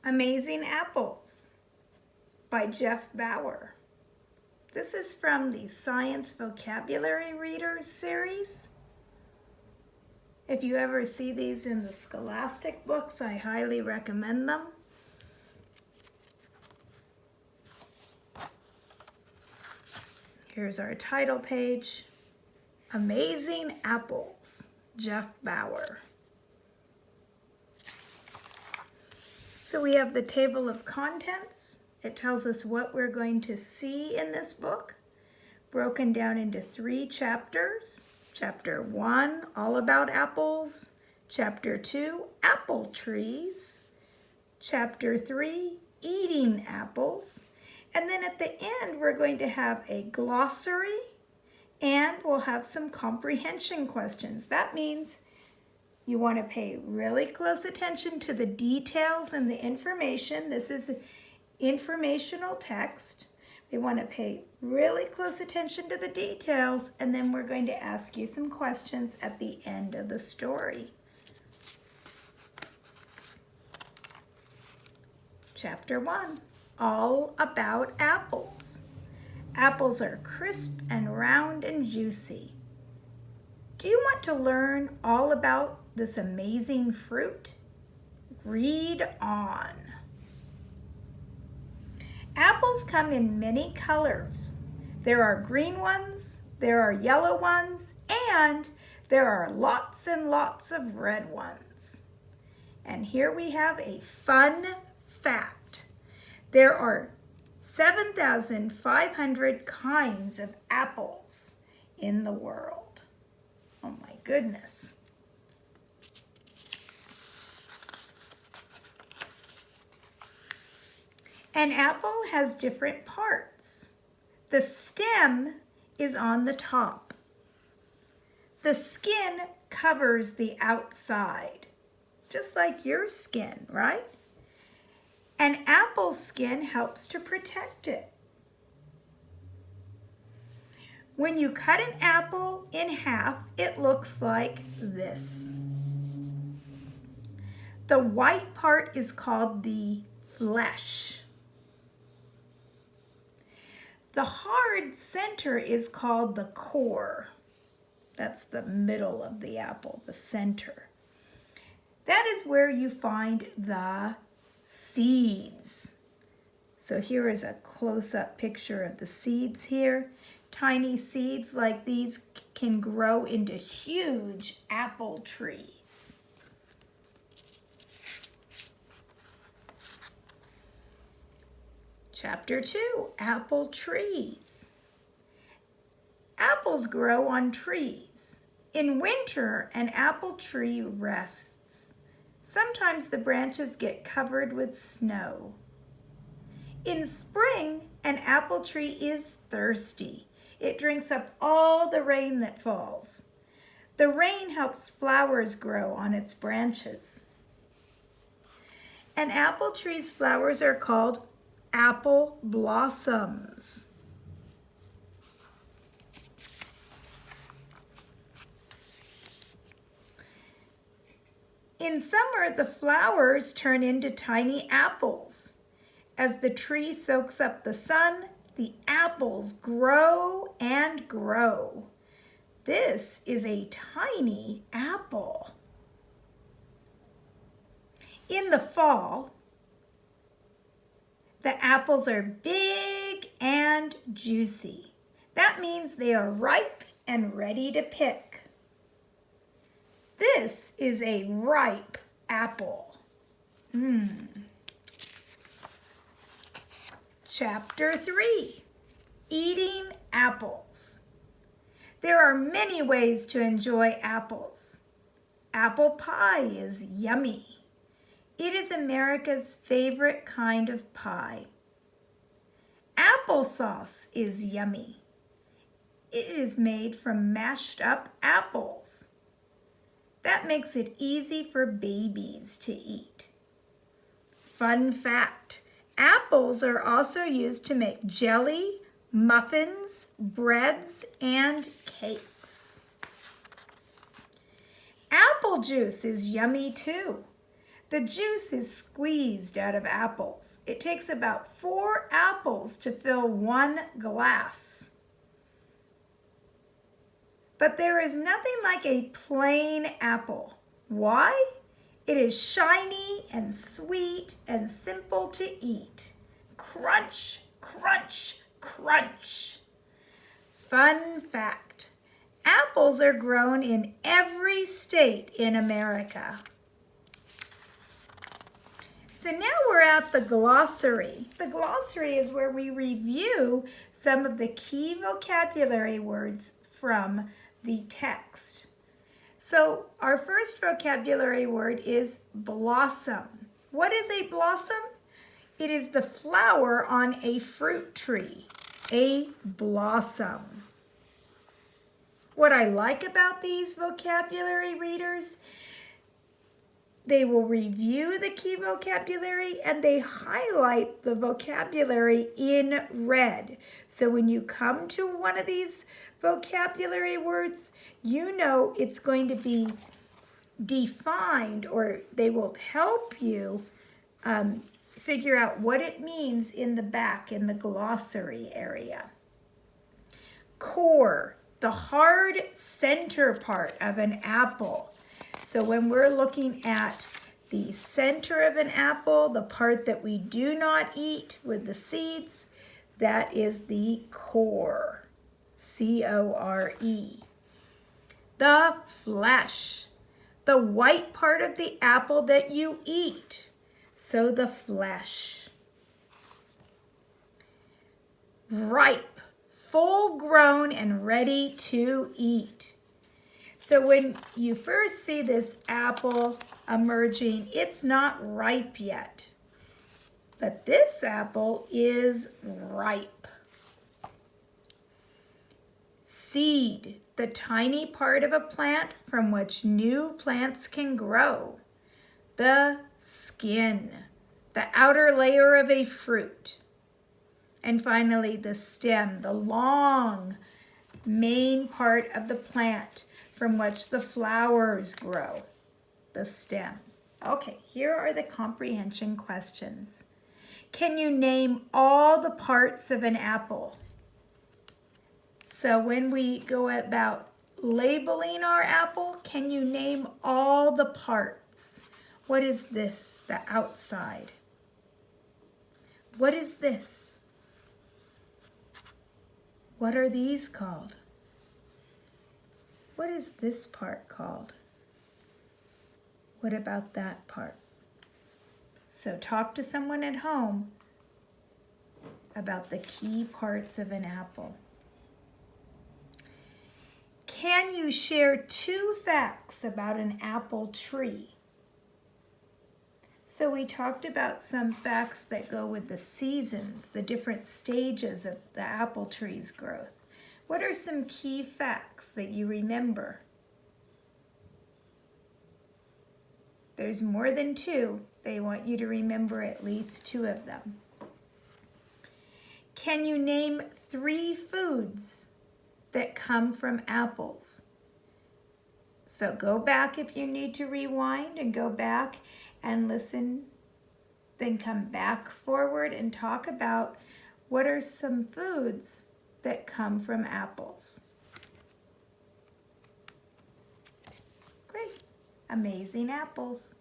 Amazing Apples by Jeff Bauer. This is from the Science Vocabulary Readers series. If you ever see these in the Scholastic books, I highly recommend them. Here's our title page. Amazing Apples, Jeff Bauer. So we have the table of contents. It tells us what we're going to see in this book, broken down into 3 chapters. Chapter 1, all about apples. Chapter 2, apple trees. Chapter 3, eating apples. And then at the end, we're going to have a glossary and we'll have some comprehension questions. That means you want to pay really close attention to the details and the information. This is informational text. We want to pay really close attention to the details, and then we're going to ask you some questions at the end of the story. Chapter 1, all about apples. Apples are crisp and round and juicy. Do you want to learn all about this amazing fruit? Read on. Apples come in many colors. There are green ones, there are yellow ones, and there are lots and lots of red ones. And here we have a fun fact. There are 7,500 kinds of apples in the world. Oh my goodness. An apple has different parts. The stem is on the top. The skin covers the outside, just like your skin, right? An apple's skin helps to protect it. When you cut an apple in half, it looks like this. The white part is called the flesh. The hard center is called the core. That's the middle of the apple, the center. That is where you find the seeds. So here is a close-up picture of the seeds here. Tiny seeds like these can grow into huge apple trees. Chapter 2, apple trees. Apples grow on trees. In winter, an apple tree rests. Sometimes the branches get covered with snow. In spring, an apple tree is thirsty. It drinks up all the rain that falls. The rain helps flowers grow on its branches. An apple tree's flowers are called apple blossoms. In summer, the flowers turn into tiny apples. As the tree soaks up the sun, the apples grow and grow. This is a tiny apple. In the fall, the apples are big and juicy. That means they are ripe and ready to pick. This is a ripe apple. Chapter 3, eating apples. There are many ways to enjoy apples. Apple pie is yummy. It is America's favorite kind of pie. Applesauce is yummy. It is made from mashed up apples. That makes it easy for babies to eat. Fun fact, apples are also used to make jelly, muffins, breads, and cakes. Apple juice is yummy too. The juice is squeezed out of apples. It takes about 4 apples to fill 1 glass. But there is nothing like a plain apple. Why? It is shiny and sweet and simple to eat. Crunch, crunch, crunch. Fun fact, apples are grown in every state in America. So now we're at the glossary. The glossary is where we review some of the key vocabulary words from the text. So our first vocabulary word is blossom. What is a blossom? It is the flower on a fruit tree, a blossom. What I like about these vocabulary readers, they will review the key vocabulary and they highlight the vocabulary in red. So when you come to one of these vocabulary words, you know it's going to be defined, or they will help you figure out what it means in the back in the glossary area. Core, the hard center part of an apple. So when we're looking at the center of an apple, the part that we do not eat with the seeds, that is the core, C-O-R-E. The flesh, the white part of the apple that you eat, so the flesh. Ripe, full grown and ready to eat. So when you first see this apple emerging, it's not ripe yet. But this apple is ripe. Seed, the tiny part of a plant from which new plants can grow. The skin, the outer layer of a fruit. And finally, the stem, the long main part of the plant from which the flowers grow, the stem. Okay, here are the comprehension questions. Can you name all the parts of an apple? So when we go about labeling our apple, can you name all the parts? What is this, the outside? What is this? What are these called? What is this part called? What about that part? So talk to someone at home about the key parts of an apple. Can you share 2 facts about an apple tree? So we talked about some facts that go with the seasons, the different stages of the apple tree's growth. What are some key facts that you remember? There's more than 2. They want you to remember at least 2 of them. Can you name 3 foods that come from apples? So go back if you need to rewind and go back and listen, then come back forward and talk about what are some foods that come from apples. Great. Amazing apples.